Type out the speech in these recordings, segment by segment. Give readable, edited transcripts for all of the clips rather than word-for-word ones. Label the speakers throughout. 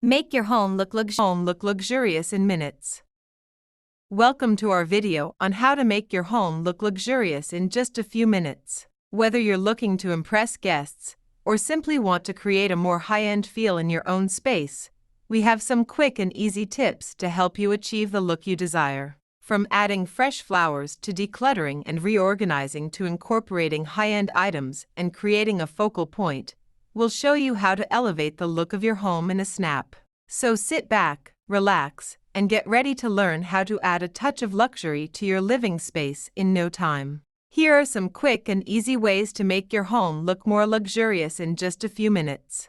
Speaker 1: Make your home look luxurious in minutes. Welcome to our video on how to make your home look luxurious in just a few minutes. Whether you're looking to impress guests or simply want to create a more high-end feel in your own space, we have some quick and easy tips to help you achieve the look you desire. From adding fresh flowers to decluttering and reorganizing to incorporating high-end items and creating a focal point, we'll show you how to elevate the look of your home in a snap. So sit back, relax, and get ready to learn how to add a touch of luxury to your living space in no time. Here are some quick and easy ways to make your home look more luxurious in just a few minutes.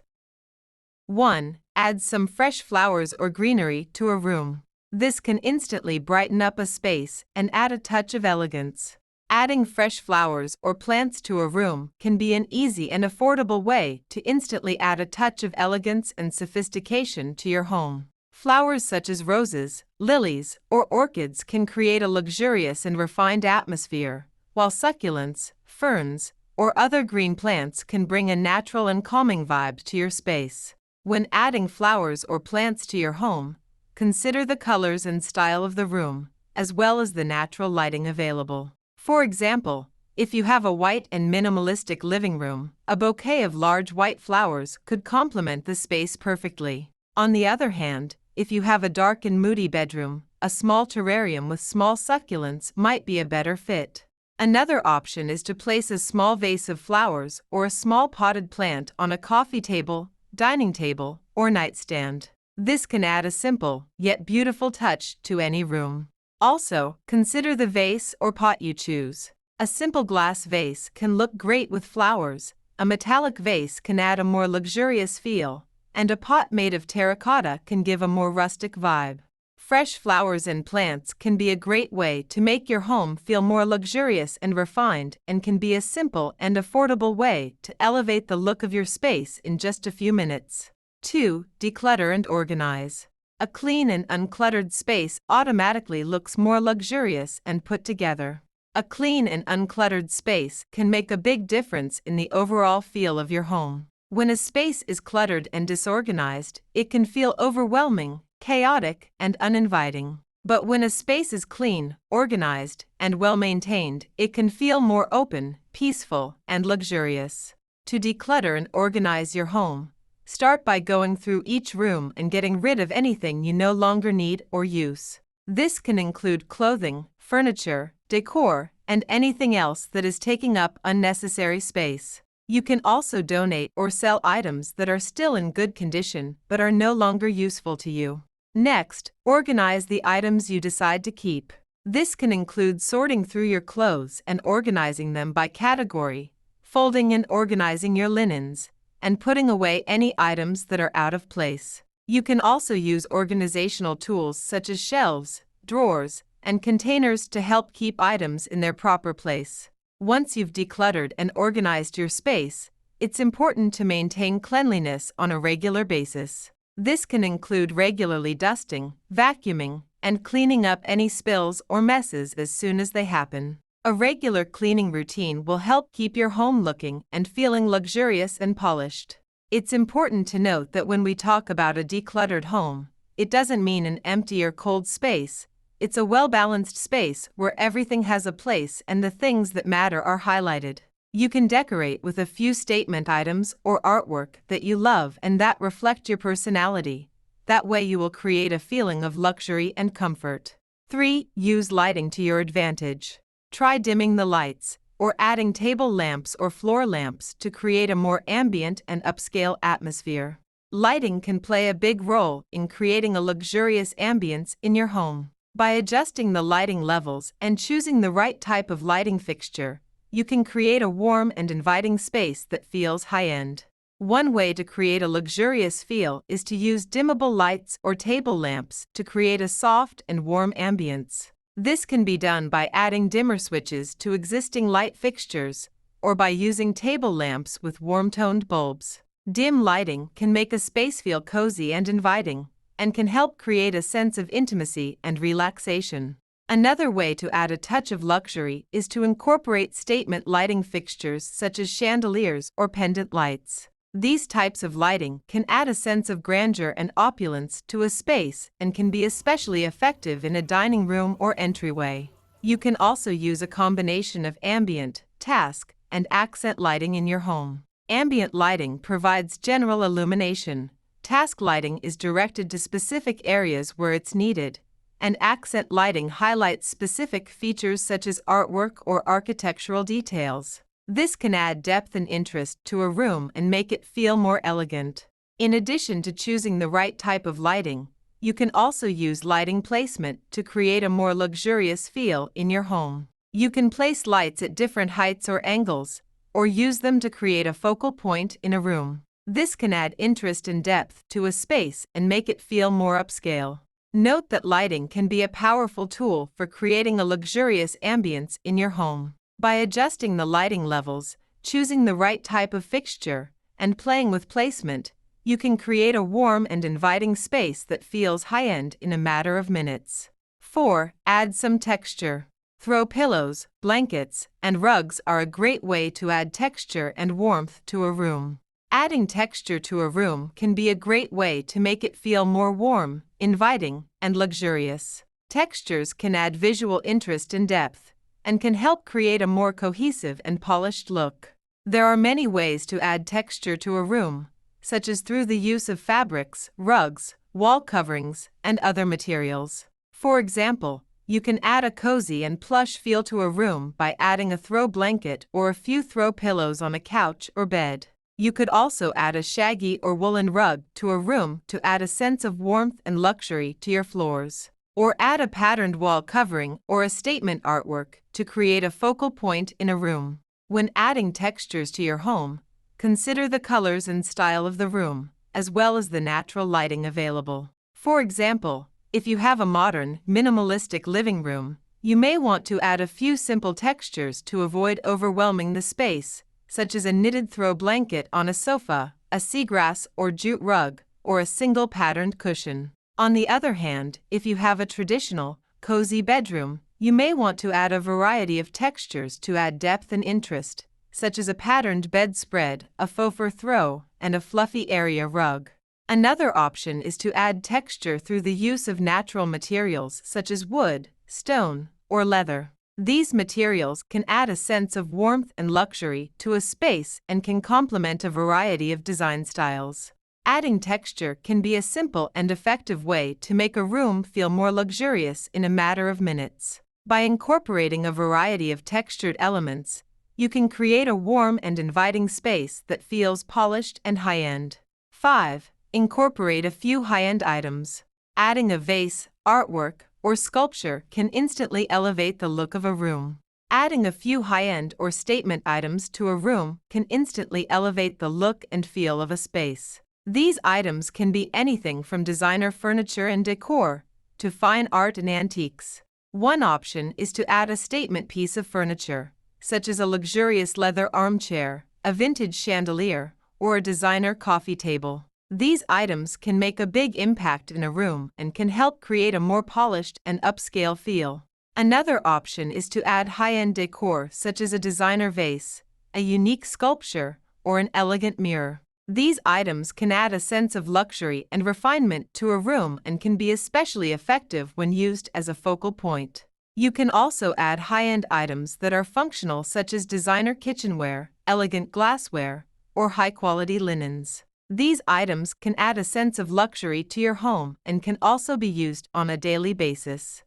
Speaker 1: 1. Add some fresh flowers or greenery to a room. This can instantly brighten up a space and add a touch of elegance. Adding fresh flowers or plants to a room can be an easy and affordable way to instantly add a touch of elegance and sophistication to your home. Flowers such as roses, lilies, or orchids can create a luxurious and refined atmosphere, while succulents, ferns, or other green plants can bring a natural and calming vibe to your space. When adding flowers or plants to your home, consider the colors and style of the room, as well as the natural lighting available. For example, if you have a white and minimalistic living room, a bouquet of large white flowers could complement the space perfectly. On the other hand, if you have a dark and moody bedroom, a small terrarium with small succulents might be a better fit. Another option is to place a small vase of flowers or a small potted plant on a coffee table, dining table, or nightstand. This can add a simple, yet beautiful touch to any room. Also, consider the vase or pot you choose. A simple glass vase can look great with flowers, a metallic vase can add a more luxurious feel, and a pot made of terracotta can give a more rustic vibe. Fresh flowers and plants can be a great way to make your home feel more luxurious and refined, and can be a simple and affordable way to elevate the look of your space in just a few minutes. 2. Declutter and organize. A clean and uncluttered space automatically looks more luxurious and put together. A clean and uncluttered space can make a big difference in the overall feel of your home. When a space is cluttered and disorganized, it can feel overwhelming, chaotic, and uninviting. But when a space is clean, organized, and well-maintained, it can feel more open, peaceful, and luxurious. To declutter and organize your home, start by going through each room and getting rid of anything you no longer need or use. This can include clothing, furniture, decor, and anything else that is taking up unnecessary space. You can also donate or sell items that are still in good condition but are no longer useful to you. Next, organize the items you decide to keep. This can include sorting through your clothes and organizing them by category, folding and organizing your linens, and putting away any items that are out of place. You can also use organizational tools such as shelves, drawers, and containers to help keep items in their proper place. Once you've decluttered and organized your space, it's important to maintain cleanliness on a regular basis. This can include regularly dusting, vacuuming, and cleaning up any spills or messes as soon as they happen. A regular cleaning routine will help keep your home looking and feeling luxurious and polished. It's important to note that when we talk about a decluttered home, it doesn't mean an empty or cold space. It's a well-balanced space where everything has a place and the things that matter are highlighted. You can decorate with a few statement items or artwork that you love and that reflect your personality. That way you will create a feeling of luxury and comfort. 3. Use lighting to your advantage. Try dimming the lights, or adding table lamps or floor lamps to create a more ambient and upscale atmosphere. Lighting can play a big role in creating a luxurious ambience in your home. By adjusting the lighting levels and choosing the right type of lighting fixture, you can create a warm and inviting space that feels high-end. One way to create a luxurious feel is to use dimmable lights or table lamps to create a soft and warm ambience. This can be done by adding dimmer switches to existing light fixtures, or by using table lamps with warm-toned bulbs. Dim lighting can make a space feel cozy and inviting, and can help create a sense of intimacy and relaxation. Another way to add a touch of luxury is to incorporate statement lighting fixtures such as chandeliers or pendant lights. These types of lighting can add a sense of grandeur and opulence to a space and can be especially effective in a dining room or entryway. You can also use a combination of ambient, task, and accent lighting in your home. Ambient lighting provides general illumination. Task lighting is directed to specific areas where it's needed, and accent lighting highlights specific features such as artwork or architectural details. This can add depth and interest to a room and make it feel more elegant. In addition to choosing the right type of lighting, you can also use lighting placement to create a more luxurious feel in your home. You can place lights at different heights or angles, or use them to create a focal point in a room. This can add interest and depth to a space and make it feel more upscale. Note that lighting can be a powerful tool for creating a luxurious ambience in your home. By adjusting the lighting levels, choosing the right type of fixture, and playing with placement, you can create a warm and inviting space that feels high-end in a matter of minutes. 4. Add some texture. Throw pillows, blankets, and rugs are a great way to add texture and warmth to a room. Adding texture to a room can be a great way to make it feel more warm, inviting, and luxurious. Textures can add visual interest and depth, and can help create a more cohesive and polished look. There are many ways to add texture to a room, such as through the use of fabrics, rugs, wall coverings, and other materials. For example, you can add a cozy and plush feel to a room by adding a throw blanket or a few throw pillows on a couch or bed. You could also add a shaggy or woolen rug to a room to add a sense of warmth and luxury to your floors. Or add a patterned wall covering or a statement artwork to create a focal point in a room. When adding textures to your home, consider the colors and style of the room, as well as the natural lighting available. For example, if you have a modern, minimalistic living room, you may want to add a few simple textures to avoid overwhelming the space, such as a knitted throw blanket on a sofa, a seagrass or jute rug, or a single patterned cushion. On the other hand, if you have a traditional, cozy bedroom, you may want to add a variety of textures to add depth and interest, such as a patterned bedspread, a faux fur throw, and a fluffy area rug. Another option is to add texture through the use of natural materials such as wood, stone, or leather. These materials can add a sense of warmth and luxury to a space and can complement a variety of design styles. Adding texture can be a simple and effective way to make a room feel more luxurious in a matter of minutes. By incorporating a variety of textured elements, you can create a warm and inviting space that feels polished and high-end. 5. Incorporate a few high-end items. Adding a vase, artwork, or sculpture can instantly elevate the look of a room. Adding a few high-end or statement items to a room can instantly elevate the look and feel of a space. These items can be anything from designer furniture and decor to fine art and antiques. One option is to add a statement piece of furniture, such as a luxurious leather armchair, a vintage chandelier, or a designer coffee table. These items can make a big impact in a room and can help create a more polished and upscale feel. Another option is to add high-end decor such as a designer vase, a unique sculpture, or an elegant mirror. These items can add a sense of luxury and refinement to a room and can be especially effective when used as a focal point. You can also add high-end items that are functional such as designer kitchenware, elegant glassware, or high-quality linens. These items can add a sense of luxury to your home and can also be used on a daily basis.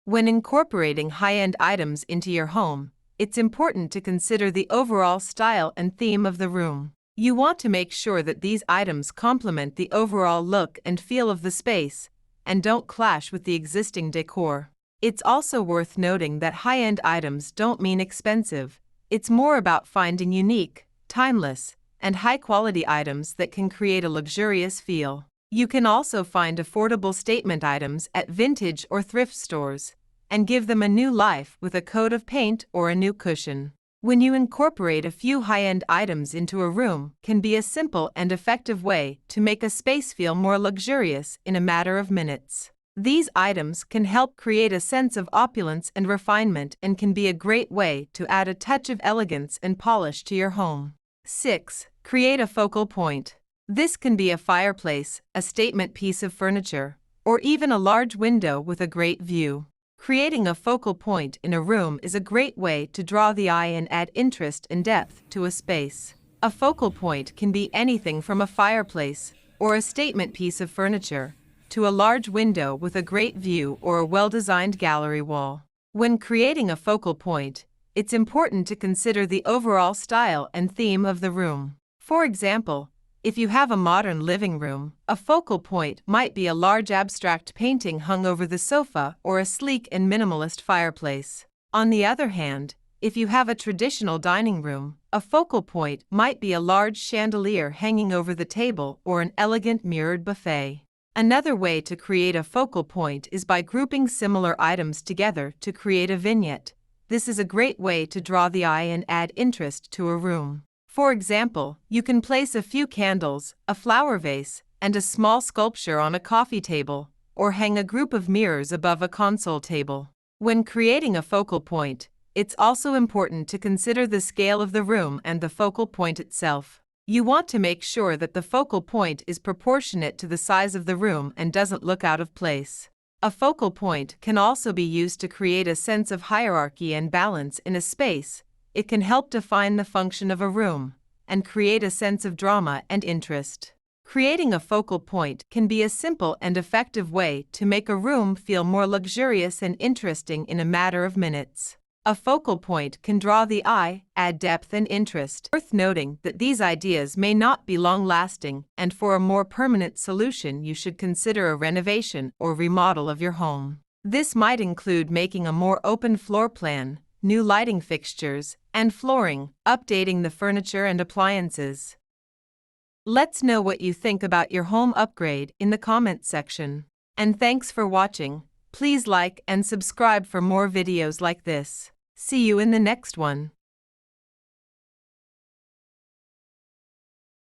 Speaker 1: When incorporating high-end items into your home, it's important to consider the overall style and theme of the room. You want to make sure that these items complement the overall look and feel of the space and don't clash with the existing decor. It's also worth noting that high-end items don't mean expensive. It's more about finding unique, timeless, and high-quality items that can create a luxurious feel. You can also find affordable statement items at vintage or thrift stores and give them a new life with a coat of paint or a new cushion. When you incorporate a few high-end items into a room, can be a simple and effective way to make a space feel more luxurious in a matter of minutes. These items can help create a sense of opulence and refinement and can be a great way to add a touch of elegance and polish to your home. 6. Create a focal point. This can be a fireplace, a statement piece of furniture, or even a large window with a great view. Creating a focal point in a room is a great way to draw the eye and add interest and depth to a space. A focal point can be anything from a fireplace or a statement piece of furniture to a large window with a great view or a well-designed gallery wall. When creating a focal point, it's important to consider the overall style and theme of the room. For example, if you have a modern living room, a focal point might be a large abstract painting hung over the sofa or a sleek and minimalist fireplace. On the other hand, if you have a traditional dining room, a focal point might be a large chandelier hanging over the table or an elegant mirrored buffet. Another way to create a focal point is by grouping similar items together to create a vignette. This is a great way to draw the eye and add interest to a room. For example, you can place a few candles, a flower vase, and a small sculpture on a coffee table, or hang a group of mirrors above a console table. When creating a focal point, it's also important to consider the scale of the room and the focal point itself. You want to make sure that the focal point is proportionate to the size of the room and doesn't look out of place. A focal point can also be used to create a sense of hierarchy and balance in a space. It can help define the function of a room and create a sense of drama and interest. Creating a focal point can be a simple and effective way to make a room feel more luxurious and interesting in a matter of minutes. A focal point can draw the eye, add depth and interest. Worth noting that these ideas may not be long-lasting, and for a more permanent solution you should consider a renovation or remodel of your home. This might include making a more open floor plan, new lighting fixtures, and flooring, updating the furniture and appliances. Let's know what you think about your home upgrade in the comments section. And thanks for watching. Please like and subscribe for more videos like this. See you in the next one.